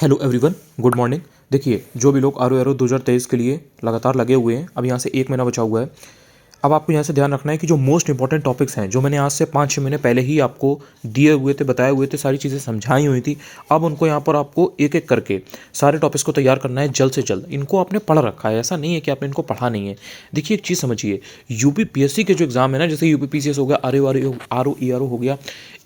Hello everyone, good morning. देखिए, जो भी लोग आर ओ एरो 2023 के लिए लगातार लगे हुए हैं, अब यहाँ से एक महीना बचा हुआ है। अब आपको यहाँ से ध्यान रखना है कि जो मोस्ट इंपॉर्टेंट टॉपिक्स हैं, जो मैंने आज से 5-6 महीने पहले ही आपको दिए हुए थे, बताए हुए थे, सारी चीज़ें समझाई हुई थी। अब उनको यहाँ पर आपको एक एक करके सारे टॉपिक्स को तैयार करना है जल्द से जल्द। इनको आपने पढ़ रखा है, ऐसा नहीं है कि आपने इनको पढ़ा नहीं है। देखिए, एक चीज़ समझिए, यूपीपीएससी के जो एग्जाम है ना, जैसे यूपीपीसीएस हो गया, आर ओ हो गया,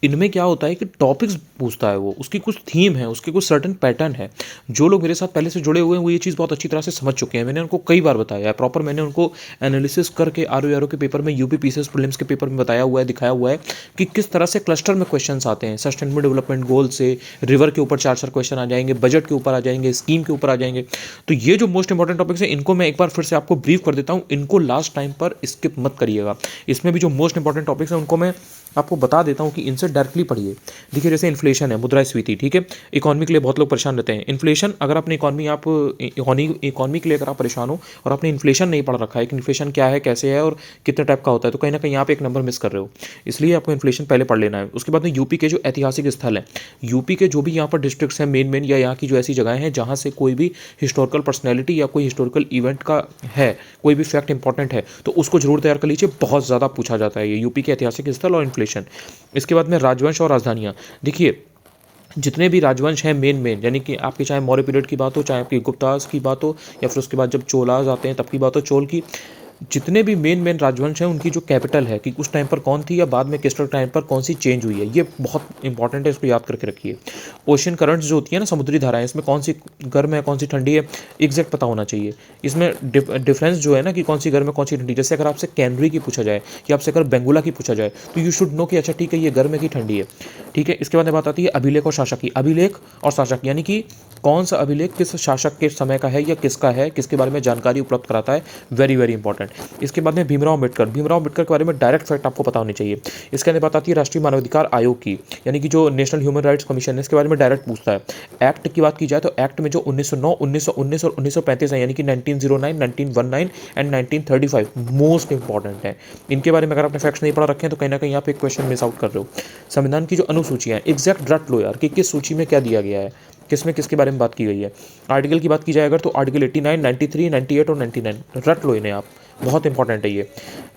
इनमें क्या होता है कि टॉपिक्स पूछता है वो, उसकी कुछ थीम है, उसके कुछ सर्टेन पैटर्न है। जो लोग मेरे साथ पहले से जुड़े हुए हैं वो ये चीज़ बहुत अच्छी तरह से समझ चुके हैं। मैंने उनको कई बार बताया है, प्रॉपर मैंने उनको एनालिसिस करके आर ओ के पेपर में, यूपीपीसीएस प्रीलिम्स के पेपर में बताया हुआ है, दिखाया हुआ है कि किस तरह से क्लस्टर में क्वेश्चंस आते हैं। सस्टेनेबल डेवलपमेंट गोल से रिवर के ऊपर 4 क्वेश्चन आ जाएंगे, बजट के ऊपर आ जाएंगे, स्कीम के ऊपर आ जाएंगे। तो ये जो मोस्ट इंपॉर्टेंट टॉपिक्स हैं, इनको मैं एक बार फिर से आपको ब्रीफ कर देता हूँ। इनको लास्ट टाइम पर स्किप मत करिएगा। इसमें भी जो मोस्ट इंपॉर्टेंट टॉपिक्स हैं उनको मैं आपको बता देता हूँ कि इनसे डायरेक्टली पढ़िए। देखिए, जैसे इन्फ्लेशन है, मुद्रास्फीति, ठीक है। इकॉनमी के लिए बहुत लोग परेशान रहते हैं। इन्फ्लेशन, अगर अपनी इकॉनमी के लिए अगर आप परेशान हो और आपने इन्फ्लेशन नहीं पढ़ रखा है कि इन्फ्लेशन क्या है, कैसे है और कितने टाइप का होता है, तो कहीं ना कहीं आप एक नंबर मिस कर रहे हो। इसलिए आपको इन्फ्लेशन पहले पढ़ लेना है। उसके बाद में यूपी के जो ऐतिहासिक स्थल हैं, यूपी के जो भी यहाँ पर डिस्ट्रिक्ट्स हैं मेन या यहाँ की जो ऐसी जगहें हैं जहाँ से कोई भी हिस्टोरिकल पर्सनैलिटी या कोई हिस्टोरिकल इवेंट का है, कोई भी फैक्ट इंपॉर्टेंट है, तो उसको जरूर तैयार कर लीजिए। बहुत ज़्यादा पूछा जाता है ये यूपी के ऐतिहासिक स्थल और इन्फ्लेशन। इसके बाद में राजवंश और राजधानियाँ। देखिए, जितने भी राजवंश हैं मेन यानी कि आपके चाहे मौर्य पीरियड की बात हो, चाहे आपकी गुप्तास की बात हो, या फिर उसके बाद जब चोलाज आते हैं तब की बात हो, चोल की, जितने भी मेन राजवंश हैं उनकी जो कैपिटल है कि उस टाइम पर कौन थी या बाद में किस टाइम पर कौन सी चेंज हुई है, ये बहुत इंपॉर्टेंट है, इसको याद करके रखिए। ओशन करंट्स जो होती है ना, समुद्री धाराएं, इसमें कौन सी गर्म है कौन सी ठंडी है, एग्जैक्ट पता होना चाहिए। इसमें डिफरेंस जो है ना कि कौन सी गर्म है कौन सी ठंडी, जैसे अगर आपसे कैनरी की पूछा जाए कि आपसे अगर बेंगुला की पूछा जाए तो यू शुड नो कि अच्छा ठीक है ये गर्म है कि ठंडी है, ठीक है। इसके बाद में बात आती है अभिलेख और शासक की। अभिलेख और शासक यानी कि कौन सा अभिलेख किस शासक के समय का है या किसका है, किसके बारे में जानकारी उपलब्ध कराता है, वेरी वेरी इंपॉर्टेंट। इसके बाद में भीमराव अम्बेडकर के बारे में डायरेक्ट फैक्ट आपको पता होनी चाहिए। इसके अंदर बात आती है राष्ट्रीय मानवाधिकार आयोग की, यानी कि जो नेशनल ह्यूमन राइट्स कमीशन है, इसके बारे में डायरेक्ट पूछता है। एक्ट की बात की जाए तो एक्ट में जो 1909, 1919 और 1935 है, यानी कि 1909, 1919 एंड 1935 मोस्ट इंपॉर्टेंट है। इनके बारे में अगर आपने फैक्ट्स नहीं पढ़ा रखे हैं तो कहीं ना कहीं आप एक क्वेश्चन मिस आउट कर रहे हो। संविधान की जो अनुसूचियाँ हैं, एग्जैक्ट रट लो यार कि किस सूची में क्या दिया गया है, किसमें किसके बारे में बात की गई है। आर्टिकल की बात की जाए अगर तो आर्टिकल 89, 93, 98 और 99 रट लो इन्हें आप, बहुत इंपॉर्टेंट है ये।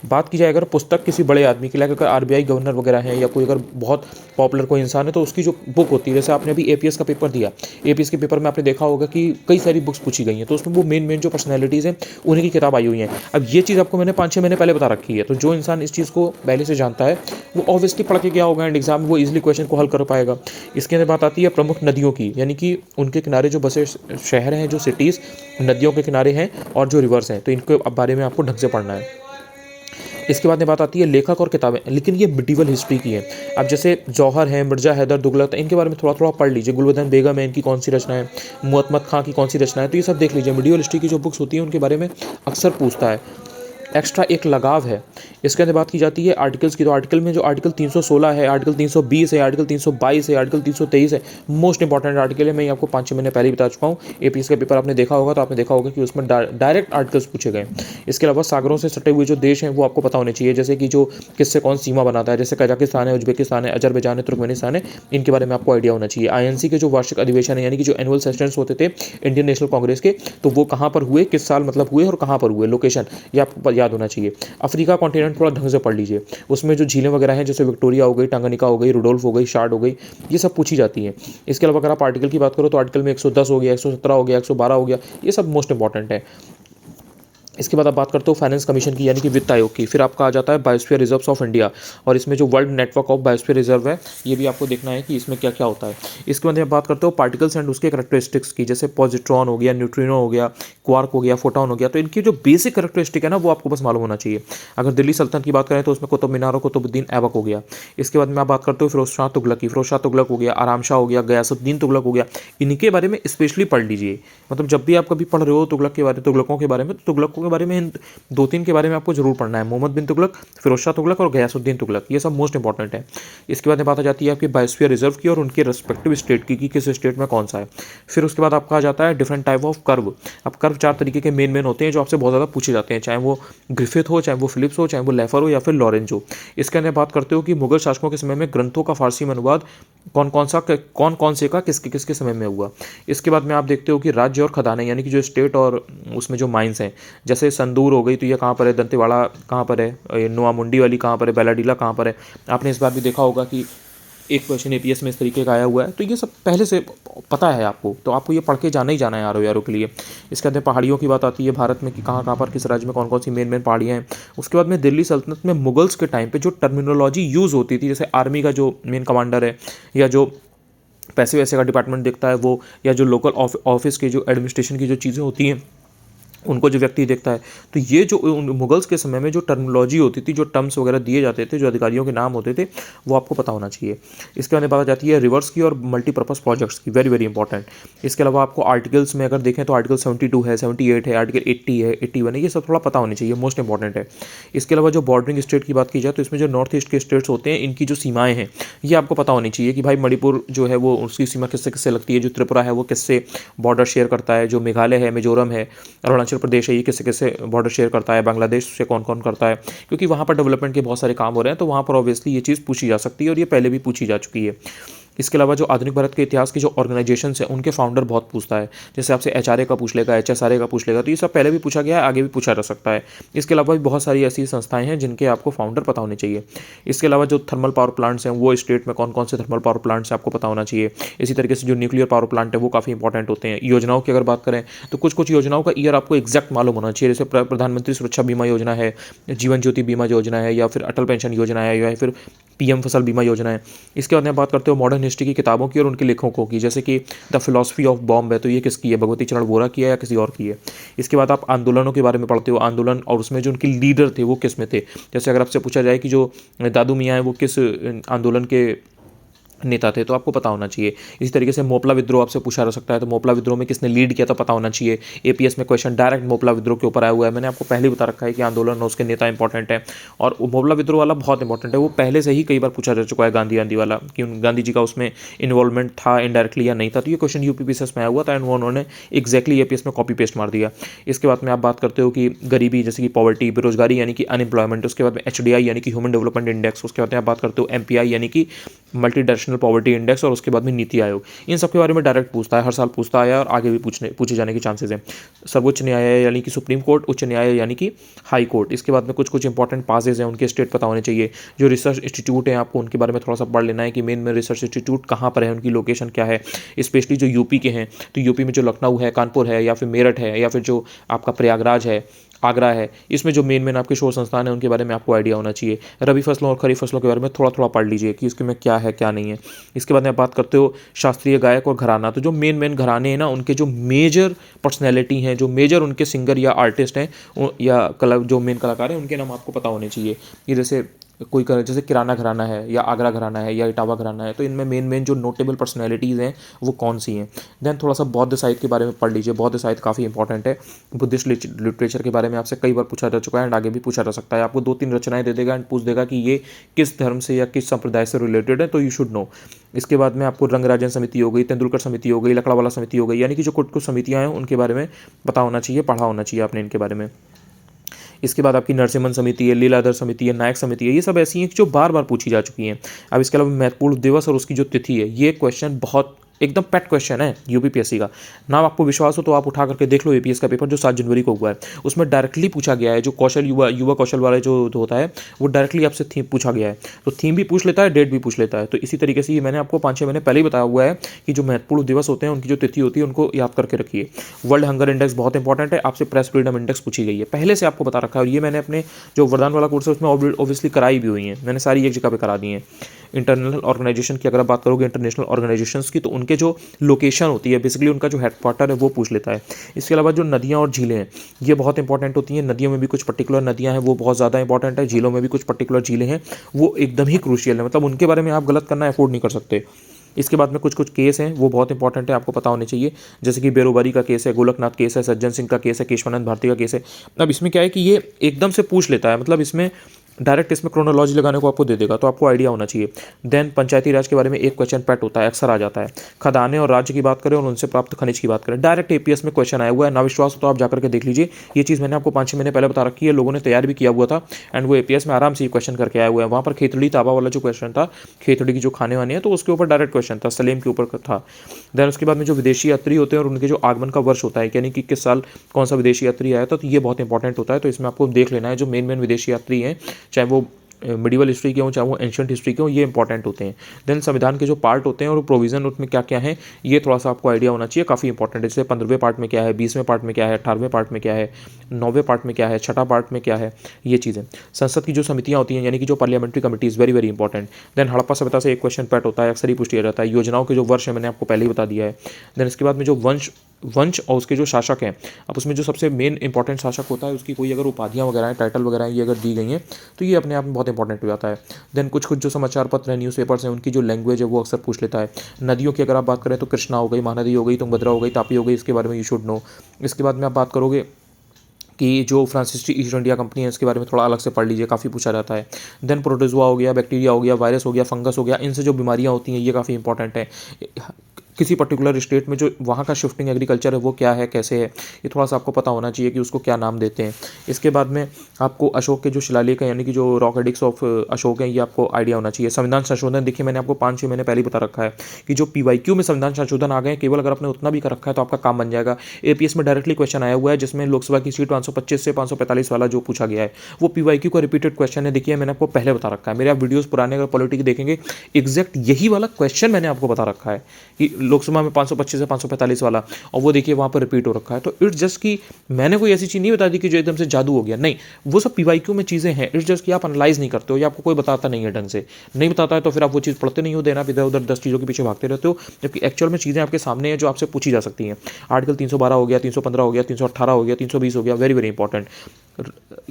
बात की जाए अगर पुस्तक किसी बड़े आदमी की, लाइक अगर आरबीआई गवर्नर वगैरह हैं या कोई अगर बहुत पॉपुलर कोई इंसान है तो उसकी जो बुक होती है, जैसे आपने अभी एपीएस का पेपर दिया, एपीएस के पेपर में आपने देखा होगा कि कई सारी बुक्स पूछी गई हैं, तो उसमें वो मेन जो पर्सनैलिटीज़ हैं उन्हीं की किताब आई हुई हैं। अब ये चीज़ आपको मैंने 5-6 महीने पहले बता रखी है, तो जो इंसान इस चीज़ को पहले से जानता है वो ऑब्वियसली पढ़ के गया होगा एंड एग्जाम में वो इजिली क्वेश्चन को हल कर पाएगा। इसके अंदर बात आती है प्रमुख नदियों की, यानी कि उनके किनारे जो बसे शहर हैं, जो सिटीज़ नदियों के किनारे हैं और जो रिवर्स हैं, तो इनके बारे में आपको ढंग से पढ़ना है। इसके बाद में बात आती है लेखक और किताबें, लेकिन ये मिडिवल हिस्ट्री की है। अब जैसे जौहर है, मिर्जा हैदर, तुगलक, इनके बारे में थोड़ा थोड़ा पढ़ लीजिए। गुलबदन बेगम है, इनकी कौन सी रचना है, मुअत्तमद खां की कौन सी रचना है, तो ये सब देख लीजिए। मिडिवल हिस्ट्री की जो बुक्स होती हैं उनके बारे में अक्सर पूछता है। एक्स्ट्रा एक लगाव है। इसके अंदर बात की जाती है आर्टिकल्स की, तो आर्टिकल में जो आर्टिकल 316 है, आर्टिकल 320 है, आर्टिकल 322 है, आर्टिकल 323 है, मोस्ट इंपॉर्टेंट आर्टिकल है। मैं आपको 5-6 महीने पहले ही बता चुका हूँ। एपीएस का पेपर आपने देखा होगा तो आपने देखा होगा कि उसमें डायरेक्ट आर्टिकल्स पूछे गए। इसके अलावा सागरों से सटे हुए जो देश हैं वो आपको पता होने चाहिए, जैसे कि जो किससे कौन सीमा बनाता है, जैसे कजाकिस्तान है, उज्बेकिस्तान है, अजरबैजान है, तुर्कमेनिस्तान है, इनके बारे में आपको आइडिया होना चाहिए। आईएनसी के जो वार्षिक अधिवेशन है, यानी कि जो एनुअल सेशंस होते थे इंडियन नेशनल कांग्रेस के, तो वो कहाँ पर हुए, किस साल मतलब हुए और कहाँ पर हुए, लोकेशन ये आपको याद होना चाहिए। अफ्रीका कॉन्टिनेंट थोड़ा ढंग से पढ़ लीजिए, उसमें जो झीलें वगैरह हैं, जैसे विक्टोरिया हो गई, टांगानिका हो गई, रुडोल्फ हो गई, शार्ड हो गई, ये सब पूछी जाती हैं। इसके अलावा अगर आप आर्टिकल की बात करो तो आर्टिकल में 110 हो गया, 117 हो गया, 112 हो गया, ये सब मोस्ट इंपॉर्टेंट है। इसके बाद आप बात करते हो फाइनेंस कमीशन की, यानी कि वित्त आयोग की। फिर आपका आ जाता है बायोस्फीयर रिजर्व्स ऑफ इंडिया, और इसमें जो world network of biosphere reserve है ये भी आपको देखना है कि इसमें क्या क्या होता है। इसके बाद आप बात करते हो पार्टिकल्स एंड उसके करेक्टरिस्टिक्स की, जैसे पॉजिट्रॉन हो गया, न्यूट्रिनो हो गया, क्वार्क हो गया, फोटॉन हो गया, तो इनकी जो बेसिक करेक्टरिस्टिक है ना वो आपको बस मालूम होना चाहिए। अगर दिल्ली सल्तनत की बात करें तो उसमें कुतुब मीनार और कुतुबुद्दीन ऐबक हो गया। इसके बाद में आप बात करते हो फिरोज शाह तुगलक की, फिरोज शाह तुगलक हो गया, आराम शाह हो गया, गयासुद्दीन तुगलक हो गया, इनके बारे में स्पेशली पढ़ लीजिए। मतलब जब भी आप कभी पढ़ रहे हो तुगलक के बारे, तुगलकों के बारे में, तो तुगलकों के के बारे में, इन 2-3 के बारे में आपको जरूर पढ़ना है, मोहम्मद बिन तुगलक, फिरोज शाह तुगलक और गयासुद्दीन तुगलक, ये सब मोस्ट इंपॉर्टेंट है। इसके बाद में बात आ जाती है आपकी बायोस्फीयर रिजर्व की और उनके रेस्पेक्टिव स्टेट की, कि किस स्टेट में कौन सा है। फिर उसके बाद आपका आ जाता है डिफरेंट टाइप ऑफ कर्व। अब कर्व 4 तरीके के मेन होते हैं जो आपसे बहुत ज़्यादा पूछे जाते हैं, चाहे वो ग्रिफिथ हो, चाहे वो फिलिप्स हो, चाहे वो लेफर हो या फिर लॉरेंज हो। इसके अंदर बात करते हो कि मुगल शासकों के समय में ग्रंथों का फारसी में अनुवाद कौन से का किसके किसके समय में हुआ। इसके बाद में आप देखते हो कि राज्य और खदानें, यानी कि जो स्टेट और उसमें जो माइंस हैं, जैसे संदूर हो गई तो ये कहाँ पर है, दंतेवाड़ा कहाँ पर है, नोआमुंडी वाली कहाँ पर है, बैलाडीला कहाँ पर है। आपने इस बार भी देखा होगा कि एक क्वेश्चन एपीएस में इस तरीके का आया हुआ है, तो ये सब पहले से पता है आपको, तो आपको ये पढ़ के जाना ही जाना है यारों के लिए। इसके अंदर पहाड़ियों की बात आती है भारत में, कि कहाँ कहाँ पर किस राज्य में कौन कौन सी मेन पहाड़ियाँ हैं। उसके बाद में दिल्ली सल्तनत में मुगल्स के टाइम पे जो टर्मिनोलॉजी यूज़ होती थी, जैसे आर्मी का जो मेन कमांडर है, या जो पैसे वैसे का डिपार्टमेंट देखता है वो, या जो लोकल ऑफिस के जो एडमिनिस्ट्रेशन की जो चीज़ें होती हैं उनको जो व्यक्ति देखता है, तो ये जो मुगल्स के समय में जो टर्मिनोलॉजी होती थी, जो टर्म्स वगैरह दिए जाते थे, जो अधिकारियों के नाम होते थे, वो आपको पता होना चाहिए। इसके बाद बात आ जाती है रिवर्स की और मल्टीपर्पज़ प्रोजेक्ट्स की, वेरी वेरी इंपॉर्टेंट। इसके अलावा आपको आर्टिकल्स में अगर देखें तो आर्टिकल 72 है, 78 है, आर्टिकल 80 है, 81 है, ये सब थोड़ा पता होनी चाहिए, मोस्ट इंपॉर्टेंट है। इसके अलावा जो बॉर्डरिंग स्टेट की बात की जाए तो इसमें जो नॉर्थ ईस्ट के स्टेट्स होते हैं, इनकी जो सीमाएँ हैं ये आपको पता होनी चाहिए, कि भाई मणिपुर जो है वो उसकी सीमा किससे किससे लगती है, जो त्रिपुरा है वो किससे बॉर्डर शेयर करता है, जो मेघालय है, मिजोरम है, अरुणाचल प्रदेश है, ये किससे कैसे बॉर्डर शेयर करता है, बांग्लादेश से कौन कौन करता है, क्योंकि वहाँ पर डेवलपमेंट के बहुत सारे काम हो रहे हैं, तो वहाँ पर ऑब्वियसली ये चीज़ पूछी जा सकती है और ये पहले भी पूछी जा चुकी है। इसके अलावा जो आधुनिक भारत के इतिहास के जो ऑर्गेनाइजेशंस हैं उनके फाउंडर बहुत पूछता है, जैसे आपसे एचआरए का पूछ लेगा, एचएसआरए का पूछ लेगा, तो ये सब पहले भी पूछा गया है, आगे भी पूछा जा सकता है। इसके अलावा भी बहुत सारी ऐसी संस्थाएं हैं जिनके आपको फाउंडर पता होने चाहिए। इसके अलावा जो थर्मल पावर प्लांट्स हैं वो स्टेट में कौन कौन से थर्मल पावर प्लांट्स हैं आपको पता होना चाहिए। इसी तरीके से जो न्यूक्लियर पावर प्लांट है वो काफ़ी इंपॉर्टेंट होते हैं। योजनाओं की अगर बात करें तो कुछ कुछ योजनाओं का ईयर आपको एग्जैक्ट मालूम होना चाहिए, जैसे प्रधानमंत्री सुरक्षा बीमा योजना है, जीवन ज्योति बीमा योजना है, या फिर अटल पेंशन योजना है, या फिर पीएम फसल बीमा योजना है। इसके बाद में बात करते हो मॉडर्न हिस्ट्री की किताबों की और उनके लेखकों की, जैसे कि द फिलॉसफी ऑफ बॉम्ब है, तो ये किसकी है, भगवती चरण वोरा की है या किसी और की है। इसके बाद आप आंदोलनों के बारे में पढ़ते हो, आंदोलन और उसमें जो उनके लीडर थे वो किस में थे। जैसे अगर आपसे पूछा जाए कि जो दादू मियाँ हैं वो किस आंदोलन के नेता थे, तो आपको पता होना चाहिए। इसी तरीके से मोपला विद्रोह आपसे पूछा जा सकता है, तो मोपला विद्रोह में किसने लीड किया था पता होना चाहिए। एपीएस में क्वेश्चन डायरेक्ट मोपला विद्रोह के ऊपर आया हुआ है, मैंने आपको पहले ही बता रखा है कि आंदोलन और उसके नेता इंपॉर्टेंट है, और मोपला विद्रोह वाला बहुत इंपॉर्टेंट है, वो पहले से ही कई बार पूछा जा चुका है गांधी वाला, कि गांधी जी का उसमें इन्वॉल्वमेंट था इनडायरेक्टली या नहीं था, तो ये क्वेश्चन यूपीपीसीएस में आया हुआ था एंड वो उन्होंने एक्जैक्टली एपीएस में कॉपी पेस्ट मार दिया। इसके बाद में आप बात करते हो कि गरीबी, जैसे कि पॉवर्टी, बेरोजगारी यानी कि अनएम्प्लॉयमेंट, उसके बाद में एचडीआई यानी कि ह्यूमन डेवलपमेंट इंडेक्स, उसके बाद में आप बात करते हो एमपीआई यानी कि मल्टी डायरेक्शनल पॉवर्टी इंडेक्स, और उसके बाद में नीति आयोग। इन सब के बारे में डायरेक्ट पूछता है, हर साल पूछता आया और आगे भी पूछे जाने के चांसेस हैं। सर्वोच्च न्यायालय यानी कि सुप्रीम कोर्ट, उच्च न्यायालय यानी कि हाई कोर्ट। इसके बाद में कुछ कुछ इंपॉर्टेंट पासेज हैं उनके स्टेट पता होने चाहिए। जो रिसर्च इंस्टीट्यूट हैं आपको उनके बारे में थोड़ा सा पढ़ लेना है कि मेन में रिसर्च इंस्टीट्यूट कहाँ पर है, उनकी लोकेशन क्या है। स्पेशली जो यूपी के हैं, तो यूपी में जो लखनऊ है, कानपुर है, या फिर मेरठ है, या फिर जो आपका प्रयागराज है, आगरा है, इसमें जो मेन आपके शोध संस्थान है उनके बारे में आपको आइडिया होना चाहिए। रबी फसलों और खरीफ फसलों के बारे में थोड़ा थोड़ा पढ़ लीजिए कि इसके में क्या है क्या नहीं है। इसके बाद में आप बात करते हो शास्त्रीय गायक और घराना, तो जो मेन घराने हैं ना, उनके जो मेजर पर्सनैलिटी हैं, जो मेजर उनके सिंगर या आर्टिस्ट हैं या जो मेन कलाकार हैं, उनके नाम आपको पता होने चाहिए। कि जैसे जैसे किराना घराना है, या आगरा घराना है, या इटावा घराना है, तो इनमें मेन जो नोटेबल पर्सनैलिटीज़ हैं वो कौन सी हैं। देन थोड़ा सा बौद्ध साहित्य के बारे में पढ़ लीजिए, बौद्ध साहित्य काफ़ी इंपॉर्टेंट है। बुद्धिस्ट लिटरेचर के बारे में आपसे कई बार पूछा जा चुका है एंड आगे भी पूछा जा सकता है। आपको 2-3 रचनाएं दे देगा एंड पूछ देगा कि ये किस धर्म से या किस संप्रदाय से रिलेटेड है, तो यू शुड नो। इसके बाद में आपको रंगराजन समिति हो गई, तेंदुलकर समिति हो गई, लकड़ावाला समिति हो गई, यानी कि जो कुछ समितियाँ हैं उनके बारे में पता होना चाहिए, पढ़ा होना चाहिए आपने इनके बारे में। इसके बाद आपकी नरसिम्हन समिति है, लीलाधर समिति है, नायक समिति है, ये सब ऐसी हैं जो बार बार पूछी जा चुकी हैं। अब इसके अलावा महत्वपूर्ण दिवस और उसकी जो तिथि है, ये क्वेश्चन बहुत एकदम पेट क्वेश्चन है यूपीपीएससी का। ना आपको विश्वास हो तो आप उठा करके देख लो एपीएस का पेपर जो 7 जनवरी को हुआ है, उसमें डायरेक्टली पूछा गया है। जो कौशल युवा कौशल वाले जो होता है वो डायरेक्टली आपसे थीम पूछा गया है, तो थीम भी पूछ लेता है, डेट भी पूछ लेता है। तो इसी तरीके से ये मैंने आपको 5-6 महीने पहले ही बताया हुआ है कि जो महत्वपूर्ण दिवस होते हैं उनकी जो तिथि होती है उनको याद करके रखिए। वर्ल्ड हंगर इंडेक्स बहुत इंपॉर्टेंट है, आपसे प्रेस फ्रीडम इंडेक्स पूछी गई है, पहले से आपको बता रखा है, और ये मैंने अपने जो वरदान वाला कोर्स है उसमें ऑब्वियसली कराई भी हुई है, मैंने सारी एक जगह पर करा दी है। इंटरनेशनल ऑर्गेनाइजेशन की अगर आप बात करोगे, इंटरनेशनल ऑर्गेनाइजेशंस की, तो उनके जो लोकेशन होती है, बेसिकली उनका जो हेडक्वार्टर है वो पूछ लेता है। इसके अलावा जो नदियाँ और झीलें हैं ये बहुत इंपॉर्टेंट होती हैं। नदियों में भी कुछ पर्टिकुलर नदियाँ हैं वो बहुत ज़्यादा इंपॉर्टेंट है, झीलों में भी कुछ पर्टिकुलर झीलें हैं वो एकदम ही क्रूशियल है, मतलब उनके बारे में आप गलत करना अफोर्ड नहीं कर सकते। इसके बाद में कुछ कुछ केस हैं वो बहुत इंपॉर्टेंट है, आपको पता होने चाहिए, जैसे कि बेरोबरी का केस है, गोलकनाथ केस है, सज्जन सिंह का केस है, केशवानंद भारती का केस है। अब इसमें क्या है कि ये एकदम से पूछ लेता है, मतलब इसमें डायरेक्ट इसमें क्रोनोलॉजी लगाने को आपको दे देगा, तो आपको आइडिया होना चाहिए। देन पंचायती राज के बारे में एक क्वेश्चन पेट होता है, अक्सर आ जाता है। खदानें और राज्य की बात करें और उनसे प्राप्त खनिज की बात करें, डायरेक्ट एपीएस में क्वेश्चन आया हुआ है। ना विश्वास हो तो आप जाकर के देख लीजिए, ये चीज़ मैंने आपको 5-6 महीने पहले बता रखी है, लोगों ने तैयार भी किया हुआ था एंड वो एपीएस में आराम से ये क्वेश्चन करके आया हुआ है। वहाँ पर खेतड़ी ताबा वाला जो क्वेश्चन था, खेतड़ी की जो खाने वाने हैं, तो उसके ऊपर डायरेक्ट क्वेश्चन था, सलेम के ऊपर था। देन उसके बाद में जो विदेशी यात्री होते हैं और उनके जो आगमन का वर्ष होता है, यानी कि किस साल कौन सा विदेशी यात्री आया था, तो ये बहुत इंपॉर्टेंट होता है। तो इसमें आपको देख लेना है जो मेन मेन विदेशी यात्री हैं, चाहे वो मिडिवल हिस्ट्री के हों चाहे वो एंशियंट हिस्ट्री के हों, ये इंपॉर्टेंट होते हैं। देन संविधान के जो पार्ट होते हैं और प्रोविजन उसमें क्या क्या है, ये थोड़ा सा आपको आइडिया होना चाहिए, काफ़ी इंपॉर्टेंट है। जैसे 15वें पार्ट में क्या है, 20वें पार्ट में क्या है, 18वें पार्ट में क्या है, 9वें पार्ट में क्या है, छठा पार्ट में क्या है, ये चीज़ें। संसद की जो समितियाँ होती हैं, यानी कि जो parliamentary committees, very very important. Then Harappa सभ्यता से एक क्वेश्चन पैट होता है, अक्सर ही पूछ लिया जाता है। योजनाओं के जो वर्ष है मैंने आपको पहले ही बता दिया है। देन इसके बाद में जो वंश और उसके जो शासक हैं, अब उसमें जो सबसे मेन इंपॉर्टेंट शासक होता है, उसकी कोई अगर उपाधियाँ वगैरह हैं, टाइटल वगैरह हैं, ये अगर दी गई हैं, तो ये अपने आप में बहुत इंपॉर्टेंट हो जाता है। देन कुछ कुछ जो समाचार पत्र हैं, न्यूज़पेपर्स हैं, उनकी जो लैंग्वेज है वो अक्सर पूछ लेता है। नदियों की अगर आप बात करें तो कृष्णा हो गई, महानदी हो गई, तुंगभद्रा हो गई, तापी हो गई, इसके बारे में यू शुड नो। इसके बाद में आप बात करोगे कि जो फ्रांसिस ईस्ट इंडिया कंपनी है, इसके बारे में थोड़ा अलग से पढ़ लीजिए, काफ़ी पूछा जाता है। देन प्रोटोजोआ हो गया, बैक्टीरिया हो गया, वायरस हो गया, फंगस हो गया, इनसे जो बीमारियां होती हैं ये काफ़ी इंपॉर्टेंट है। किसी पर्टिकुलर स्टेट में जो वहाँ का शिफ्टिंग एग्रीकल्चर है वो क्या है, कैसे है, ये थोड़ा सा आपको पता होना चाहिए कि उसको क्या नाम देते हैं। इसके बाद में आपको अशोक के जो शिलालेख हैं, यानी कि जो रॉक एडिक्स ऑफ अशोक हैं, ये आपको आइडिया होना चाहिए। संविधान संशोधन देखिए, मैंने आपको 5-6 महीने पहले ही बता रखा है कि जो पीवाईक्यू में संविधान संशोधन आ गए, केवल अगर आपने उतना भी कर रखा है तो आपका काम बन जाएगा। एपीएस में डायरेक्टली क्वेश्चन आया हुआ है, जिसमें लोकसभा की सीट 525 से 545 वाला जो पूछा गया है, वो पीवाईक्यू का रिपीटेड क्वेश्चन है। देखिए मैंने आपको पहले बता रखा है, मेरे आप वीडियोस पुराने अगर पॉलिटिक्स देखेंगे, एग्जैक्ट यही वाला क्वेश्चन मैंने आपको बता रखा है कि लोकसभा में 525 से 545 वाला, और वो देखिए वहाँ पर रिपीट हो रखा है। तो इट्स जस्ट कि मैंने कोई ऐसी चीज़ नहीं बता दी कि जो एकदम से जादू हो गया, नहीं, वो सब पीवाईक्यू में चीज़ें हैं। इट्स जस्ट कि आप एनालाइज नहीं करते हो या आपको कोई बताता नहीं है ढंग से, नहीं बताता है तो फिर आप वो चीज़ पढ़ते नहीं हो, देना इधर उधर 10 चीज़ों के पीछे भागते रहते हो, जबकि एक्चुअल में चीज़ें आपके सामने हैं जो आपसे पूछी जा सकती हैं। आर्टिकल 312 हो गया, 315 हो गया, 318 हो गया, 320 हो गया, वेरी वेरी इंपॉर्टेंट।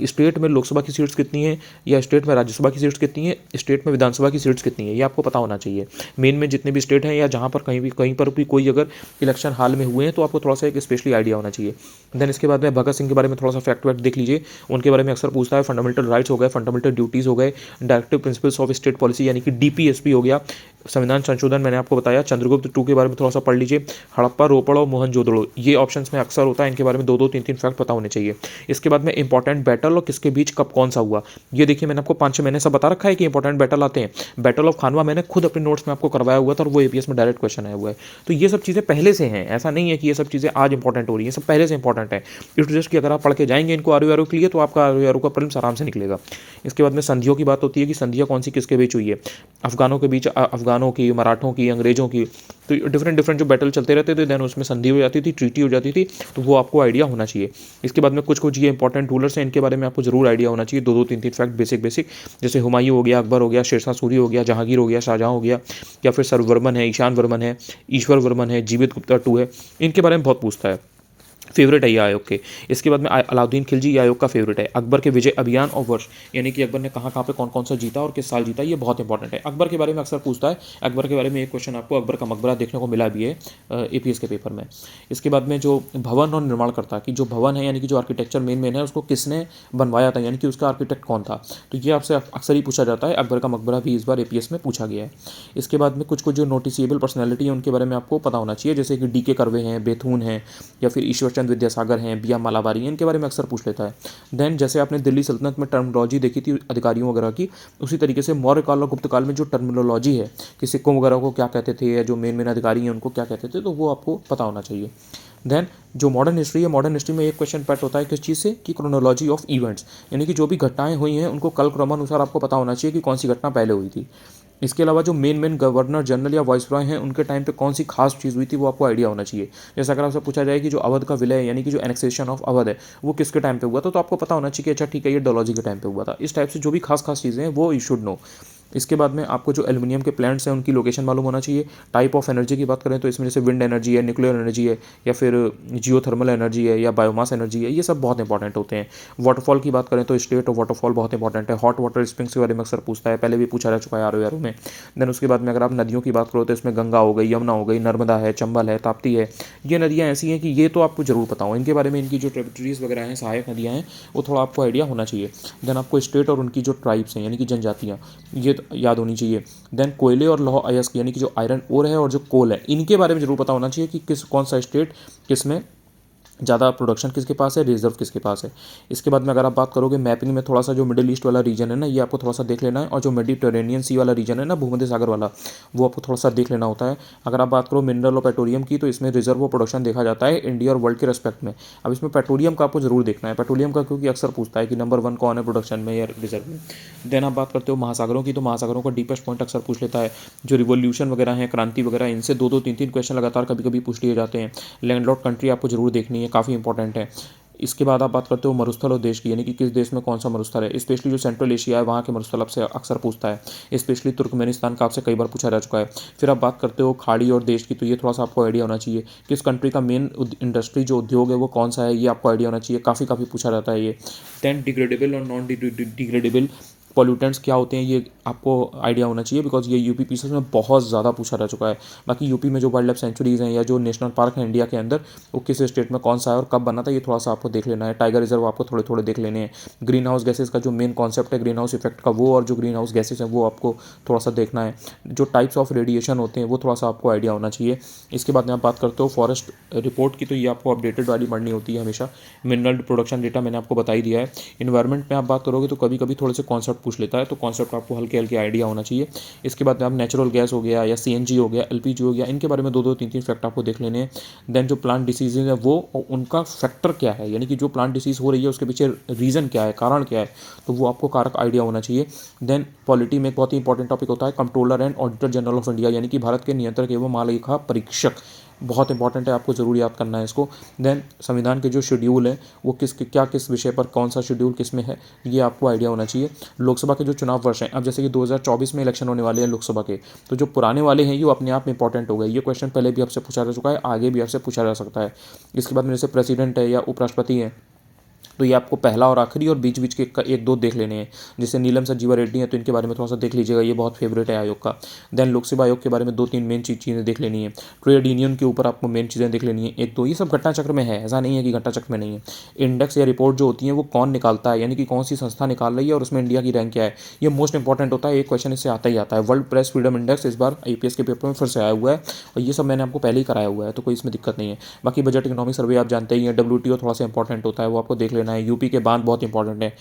स्टेट में लोकसभा की सीट्स कितनी है, या स्टेट में राज्यसभा की सीट्स कितनी है, स्टेट में विधानसभा की सीट्स कितनी है, ये आपको पता होना चाहिए। मेन में जितने भी स्टेट हैं या जहाँ पर कहीं पर भी कोई अगर इलेक्शन हाल में हुए हैं, तो आपको थोड़ा सा एक स्पेशली आइडिया होना चाहिए। देन इसके बाद में भगत सिंह के बारे में थोड़ा सा फैक्ट वैक्ट देख लीजिए, उनके बारे में अक्सर पूछता है। फंडामेंटल राइट्स हो गए, फंडामेंटल ड्यूटीज़ हो गए, directive principles of state policy यानी कि डीपीएसपी हो गया, संविधान संशोधन मैंने आपको बताया। चंद्रगुप्त टू के बारे में थोड़ा सा पढ़ लीजिए। हड़प्पा, रोपड़ और मोहनजोदड़ो, ये ऑप्शंस में अक्सर होता है, इनके बारे में 2-2, 3-3 फैक्ट पता होने चाहिए। इसके बाद में इंपॉर्टेंट बैटल और किसके बीच कब कौन सा हुआ, ये देखिए मैंने आपको 5-6 महीने सब बता रखा है कि इंपॉर्टेंट बैटल आते हैं। बैटल ऑफ खानवा मैंने खुद अपने नोट्स में आपको करवाया हुआ था और वो एपीएस में डायरेक्ट क्वेश्चन आया हुआ है। तो ये सब चीज़ें पहले से हैं, ऐसा नहीं है कि ये सब चीज़ें आज इंपॉर्टेंट हो रही हैं, सब पहले से इंपॉर्टेंट है। इट्स जस्ट कि अगर आप पढ़ के जाएंगे इनको आर के लिए, तो आपका आर का प्रीलिम्स आराम से निकलेगा। इसके बाद में संधियों की बात होती है कि संधियाँ कौन सी किसके बीच हुई है, अफगानों के बीच, अफगानों की, मराठों की, अंग्रेजों की, तो डिफरेंट जो बैटल चलते रहते थे, देन उसमें संधि हो जाती थी, ट्रीटी हो जाती थी, तो वो आपको आइडिया होना चाहिए। इसके बाद में कुछ कुछ ये इंपॉर्टेंट रूलर्स हैं, इनके बारे में आपको जरूर आइडिया होना चाहिए, 2-2, 3-3 फैक्ट बेसिक, जैसे हुमायूं हो गया, अकबर हो गया, शेरशाह सूरी हो गया, जहांगीर हो गया, शाहजहां हो गया, या फिर सर्ववर्मन है, ईशान वर्मन है, ईश्वर वर्मन है, जीवित गुप्ता टू है, इनके बारे में बहुत पूछता है। फेवरेट है ये आयोग के। इसके बाद में अलाउद्दीन खिलजी ये आयोग का फेवरेट है। अकबर के विजय अभियान और वर्ष, यानी कि अकबर ने कहाँ कहाँ पे कौन कौन सा जीता और किस साल जीता, ये बहुत इंपॉर्टेंट है। अकबर के बारे में अक्सर पूछता है। अकबर के बारे में एक क्वेश्चन आपको अकबर का मकबरा देखने को मिला भी है एपीएस के पेपर में। इसके बाद में जो भवन और निर्माणकर्ता की जो भवन है, यानी कि जो आर्किटेक्चर मेन है, उसको किसने बनवाया था, यानी कि उसका आर्किटेक्ट कौन था, तो ये आपसे अक्सर ही पूछा जाता है। अकबर का मकबरा भी इस बार एपीएस में पूछा गया है। इसके बाद में कुछ कुछ जो नोटिसेबल पर्सनैलिटी है उनके बारे में आपको पता होना चाहिए, जैसे कि डी.के. कर्वे हैं, बेथून हैं, या फिर ईश्वरचंद विद्यासागर हैं, बिया मालाबारी हैं, इनके बारे में अक्सर पूछ लेता है। देन जैसे आपने दिल्ली सल्तनत में टर्मिनोलॉजी देखी थी अधिकारियों वगैरह की, उसी तरीके से मौर्य काल और गुप्त काल में जो टर्मिनोलॉजी है कि सिक्कों वगैरह को क्या कहते थे, या जो मेन अधिकारी हैं उनको क्या कहते थे, तो वो आपको पता होना चाहिए। देन जो मॉडर्न हिस्ट्री है, मॉडर्न हिस्ट्री में एक क्वेश्चन पैट होता है किस चीज़ से, कि क्रोनोलॉजी ऑफ इवेंट्स, यानी कि जो भी घटनाएं हुई हैं उनको कल क्रमानुसार आपको पता होना चाहिए कि कौन सी घटना पहले हुई थी। इसके अलावा जो मेन गवर्नर जनरल या वाइसरॉय हैं उनके टाइम पे कौन सी खास चीज़ हुई थी, वो आपको आइडिया होना चाहिए। जैसे अगर आपसे पूछा जाए कि जो अवध का विलय, यानी कि जो एनेक्सेशन ऑफ अवध है, वो किसके टाइम पे हुआ था, तो आपको पता होना चाहिए कि अच्छा ठीक है ये डोलॉजी के टाइम पे हुआ था। इस टाइप से जो भी खास चीज़ें हैं वो यू शुड नो। इसके बाद में आपको जो एल्युमिनियम के प्लांट्स हैं उनकी लोकेशन मालूम होना चाहिए। टाइप ऑफ एनर्जी की बात करें तो इसमें जैसे विंड एनर्जी है, न्यूक्लियर एनर्जी है, या फिर जियोथर्मल एनर्जी है, या बायोमास एनर्जी है, ये सब बहुत इंपॉर्टेंट होते हैं। वाटरफॉल की बात करें तो स्टेट ऑफ वाटरफॉल बहुत इंपॉर्टेंट है। हॉट वाटर स्प्रिंग्स के बारे में अक्सर पूछता है, पहले भी पूछा जा चुका है आर में। देन उसके बाद में अगर आप नदियों की बात करो तो इसमें गंगा हो गई, यमुना हो गई, नर्मदा है, चंबल है, ताप्ती है। ये नदियाँ ऐसी हैं कि ये तो आपको जरूर पता हो इनके बारे में, इनकी जो ट्रिब्यूटरीज वगैरह हैं, सहायक नदियाँ हैं, वो थोड़ा आपको आइडिया होना चाहिए। देन आपको स्टेट और उनकी जो ट्राइब्स हैं यानी कि जनजातियाँ, ये तो याद होनी चाहिए। देन कोयले और लौह अयस्क यानी कि जो आयरन ओर है और जो कोल है, इनके बारे में जरूर पता होना चाहिए कि कौन सा स्टेट किस में ज़्यादा प्रोडक्शन किसके पास है, रिजर्व किसके पास है। इसके बाद में अगर आप बात करोगे मैपिंग में, थोड़ा सा जो मिडिल ईस्ट वाला रीजन है ना, ये आपको थोड़ा सा देख लेना है, और जो मेडिटेरेनियन सी वाला रीजन है ना, भूमध्य सागर वाला, वो आपको थोड़ा सा देख लेना होता है। अगर आप बात करो मिनरल और पेट्रोलियम की, तो इसमें रिजर्व और प्रोडक्शन देखा जाता है इंडिया और वर्ल्ड के रेस्पेक्ट में। अब इसमें पेट्रोलियम का आपको जरूर देखना है, पेट्रोलियम का, क्योंकि अक्सर पूछता है कि नंबर 1 कौन है प्रोडक्शन में या रिजर्व में। देन आप बात करते हो महासागरों की, तो महासागरों का डीपेस्ट पॉइंट अक्सर पूछ लेता है। जो रिवोल्यूशन वगैरह है, क्रांति वगैरह, इनसे 2-2, 3-3 क्वेश्चन लगातार कभी कभी पूछ लिए जाते हैं। लैंडलॉर्ड कंट्री आपको जरूर देखनी है, काफ़ी इंपॉर्टेंट है। इसके बाद आप बात करते हो मरुस्थल और देश की, यानी कि किस देश में कौन सा मरुस्थल है। स्पेशली जो सेंट्रल एशिया है वहाँ के मरुस्थल आपसे अक्सर पूछता है। स्पेशली तुर्कमेनिस्तान का आपसे कई बार पूछा जा चुका है। फिर आप बात करते हो खाड़ी और देश की, तो ये थोड़ा सा आपको आइडिया होना चाहिए। किस कंट्री का मेन इंडस्ट्री जो उद्योग है वो कौन सा है, ये आपको आइडिया होना चाहिए। काफ़ी पूछा जाता है ये। देन डिग्रेडेबल और नॉन डिग्रेडेबल पॉल्यूटेंट्स क्या होते हैं, ये आपको आइडिया होना चाहिए, बिकॉज ये यूपी पीसेस में बहुत ज़्यादा पूछा जा चुका है। बाकी यूपी में जो वाइल्ड लाइफ सेंचुरीज़ हैं या जो नेशनल पार्क हैं इंडिया के अंदर, वो किस स्टेट में कौन सा है और कब बना था, ये थोड़ा सा आपको देख लेना है। टाइगर रिजर्व आपको थोड़े थोड़े देख लेने हैं। ग्रीन हाउस गैसेज का जो मेन कॉन्सेप्ट है ग्रीन हाउस इफेक्ट का, वो और जो ग्रीन हाउस गैसेज हैं वो आपको थोड़ा सा देखना है। जो टाइप्स ऑफ रेडिएशन होते हैं वो थोड़ा सा आपको आइडिया होना चाहिए। इसके बाद में आप बात करते हो फॉरेस्ट रिपोर्ट की, तो ये आपको अपडेटेड वाली पढ़नी होती है हमेशा। मिनरल प्रोडक्शन डेटा मैंने आपको बता ही दिया है। इन्वायरमेंट में आप बात करोगे तो कभी कभी थोड़े से कॉन्सेप्ट पूछ लेता है, तो कॉन्सेप्ट आपको हल्के हल्के आइडिया होना चाहिए। इसके बाद में आप नेचुरल गैस हो गया या सीएनजी हो गया, एलपीजी हो गया, इनके बारे में 2-2, 3-3 फैक्ट आपको देख लेने हैं। देन जो प्लांट डिसीजेज है वो उनका फैक्टर क्या है, यानी कि जो प्लांट डिसीज हो रही है उसके पीछे रीज़न क्या है, कारण क्या है, तो वो आपको कारक आइडिया होना चाहिए। देन पॉलिटी में एक बहुत ही इंपॉर्टेंट टॉपिक होता है controller and auditor general of India, यानी कि भारत के नियंत्रक एवं महालेखा परीक्षक, बहुत इंपॉर्टेंट है, आपको ज़रूर याद करना है इसको। देन संविधान के जो शेड्यूल है वो किस विषय पर, कौन सा शेड्यूल किस में है, ये आपको आइडिया होना चाहिए। लोकसभा के जो चुनाव वर्ष हैं, अब जैसे कि 2024 में इलेक्शन होने वाले हैं लोकसभा के, तो जो पुराने वाले हैं ये अपने आप में इंपॉर्टेंट हो गए। ये क्वेश्चन पहले भी आपसे पूछा जा चुका है, आगे भी आपसे पूछा जा सकता है। इसके बाद में जैसे प्रेसिडेंट है या उपराष्ट्रपति है, तो ये आपको पहला और आखिरी और बीच बीच के 1-2 देख लेने हैं। जैसे नीलम संजीवा रेड्डी हैं तो इनके बारे में थोड़ा सा देख लीजिएगा, ये बहुत फेवरेट है आयोग का। देन लोकसभा आयोग के बारे में 2-3 मेन चीज़ें देख लेनी है। ट्रेड यूनियन के ऊपर आपको मेन चीज़ें देख लेनी है 1-2, ये सब घटना चक्र में है, ऐसा नहीं है कि घटना चक्र में नहीं है। इंडेक्स या रिपोर्ट जो होती है वो कौन निकालता है, यानी कि कौन सी संस्था निकाल रही है और उसमें इंडिया की रैंक क्या है, ये मोस्ट इंपॉर्टेंट होता है। एक क्वेश्चन इससे आता ही आता है। वर्ल्ड प्रेस फ्रीडम इंडेक्स इस बार यूपीएस के पेपर में फिर से आया हुआ है, और ये सब मैंने आपको पहले ही कराया हुआ है, तो कोई इसमें दिक्कत नहीं है। बाकी बजट इकोनॉमिक सर्वे आप जानते ही हैं। डब्ल्यूटीओ थोड़ा सा इंपॉर्टेंट होता है, वो आपको देख लेना है। यूपी के बांध बहुत इंपॉर्टेंट है।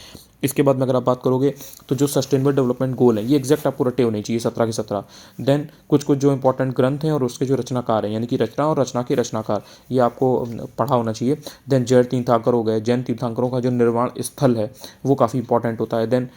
इसके बाद में अगर आप बात करोगे तो जो सस्टेनेबल डेवलपमेंट गोल है ये एग्जैक्ट आपको रटे होने चाहिए 17 के 17। देन कुछ जो इंपॉर्टेंट ग्रंथ हैं और उसके जो रचनाकार हैं, यानी कि रचना और रचना के रचनाकार, ये आपको पढ़ा होना चाहिए। देन जैन तीर्थंकर हो गए, जैन तीर्थंकरों का जो निर्वाण स्थल है वो काफ़ी इंपॉर्टेंट होता है। देन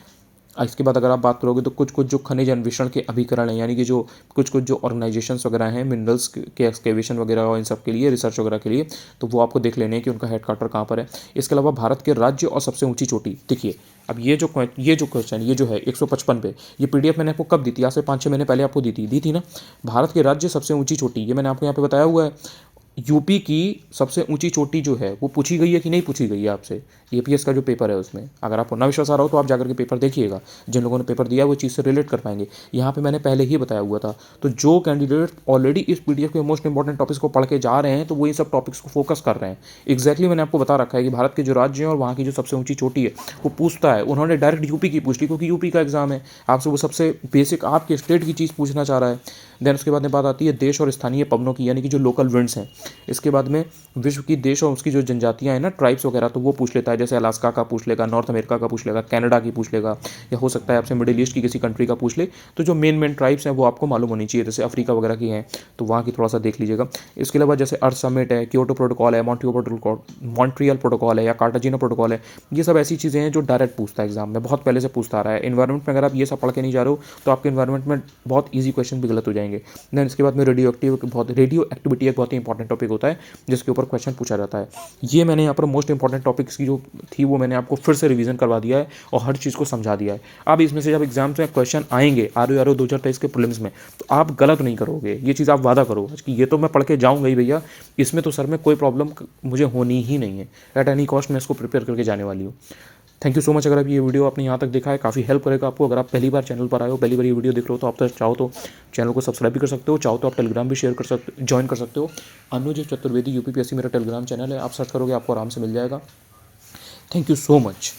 इसके बाद अगर आप बात करोगे तो कुछ जो खनिज अन्वेषण के अभिकरण हैं, यानी कि जो कुछ जो ऑर्गेनाइजेशंस वगैरह हैं मिनरल्स के एक्सकेवेशन वगैरह और इन सब के लिए, रिसर्च वगैरह के लिए, तो वो आपको देख लेने हैं कि उनका हेडक्वार्टर कहाँ पर है। इसके अलावा भारत के राज्य और सबसे ऊंची चोटी, देखिए अब ये जो क्वेश्चन ये जो है 155 पे, ये पीडीएफ मैंने आपको कब दी थी, आज से 5-6 महीने पहले आपको दी थी ना। भारत के राज्य सबसे ऊंची चोटी, ये मैंने आपको यहाँ पे बताया हुआ है। यूपी की सबसे ऊंची चोटी जो है वो पूछी गई है कि नहीं पूछी गई है आपसे, एपीएस का जो पेपर है उसमें। अगर आपको ना विश्वास आ रहा हो तो आप जाकर के पेपर देखिएगा, जिन लोगों ने पेपर दिया वो चीज़ से रिलेट कर पाएंगे। यहाँ पे मैंने पहले ही बताया हुआ था। तो जो कैंडिडेट ऑलरेडी इस पीडीएफ के मोस्ट इंपॉर्टेंट टॉपिक्स को पढ़ के जा रहे हैं तो वो इन सब टॉपिक्स को फोकस कर रहे हैं। एक्जैक्टली मैंने आपको बता रखा है कि भारत के जो राज्य हैं और वहाँ की जो सबसे ऊंची चोटी है वो पूछता है। उन्होंने डायरेक्ट यूपी की पूछ ली क्योंकि यूपी का एग्जाम है, आपसे वो सबसे बेसिक आपके स्टेट की चीज़ पूछना चाह रहा है। देन उसके बाद में बात आती है देश और स्थानीय पवनों की, यानी कि जो लोकल विंड्स हैं। इसके बाद में विश्व की देश और उसकी जो जनजातियां हैं ना, ट्राइब्स वगैरह, तो वो पूछ लेता है। जैसे अलास्का का पूछ लेगा, नॉर्थ अमेरिका का पूछ लेगा, कनाडा की पूछ लेगा, या हो सकता है आपसे मिडिल ईस्ट की किसी कंट्री का पूछ ले। तो जो मेन ट्राइब्स हैं वो आपको मालूम होनी चाहिए। जैसे अफ्रीका वगैरह की हैं तो वहाँ की थोड़ा सा देख लीजिएगा। इसके अलावा जैसे अर्थ समिट है, क्योटो प्रोटोकॉल है, मॉन्ट्रियल प्रोटोकॉल है या कार्टाजिनो प्रोटोकॉल है, ये सब ऐसी चीज़ें हैं जो डायरेक्ट पूछता है एग्जाम में, बहुत पहले से पूछता आ रहा है। इन्वायरमेंट में अगर आप ये सब पढ़ के नहीं जा रहे हो तो आपके इन्वायरमेंट में बहुत ईजी क्वेश्चन भी गलत हो जाएंगे। जाएंगे। देन इसके बाद में रेडियो एक्टिविटी एक बहुत ही इंपॉर्टेंट टॉपिक होता है जिसके ऊपर क्वेश्चन पूछा जाता है। ये मैंने यहाँ पर मोस्ट इंपॉर्टेंट टॉपिक्स की जो थी वो मैंने आपको फिर से रिवीजन करवा दिया है और हर चीज़ को समझा दिया है। अब इसमें से जब एग्जाम्स में क्वेश्चन आएंगे RO 2023 के प्रीलिम्स में, तो आप गलत नहीं करोगे, ये चीज़ आप वादा करो कि ये तो मैं पढ़ के जाऊँगा ही भैया, इसमें तो सर में कोई प्रॉब्लम मुझे होनी ही नहीं है, एट एनी कॉस्ट मैं इसको प्रिपेयर करके जाने वाली हूँ। Thank you so much. अगर आप ये वीडियो आपने यहाँ तक देखा है, काफ़ी हेल्प करेगा आपको। अगर आप पहली बार चैनल पर आए हो, पहली बार ये वीडियो देख रहे हो, तो आप तो चाहो तो चैनल को सब्सक्राइब भी कर सकते हो, चाहो तो आप टेलीग्राम भी शेयर कर सकते ज्वाइन कर सकते हो। अनुज चतुर्वेदी UPPSC मेरा टेलीग्राम चैनल है, आप सर्च करोगे आपको आराम से मिल जाएगा। Thank you so much.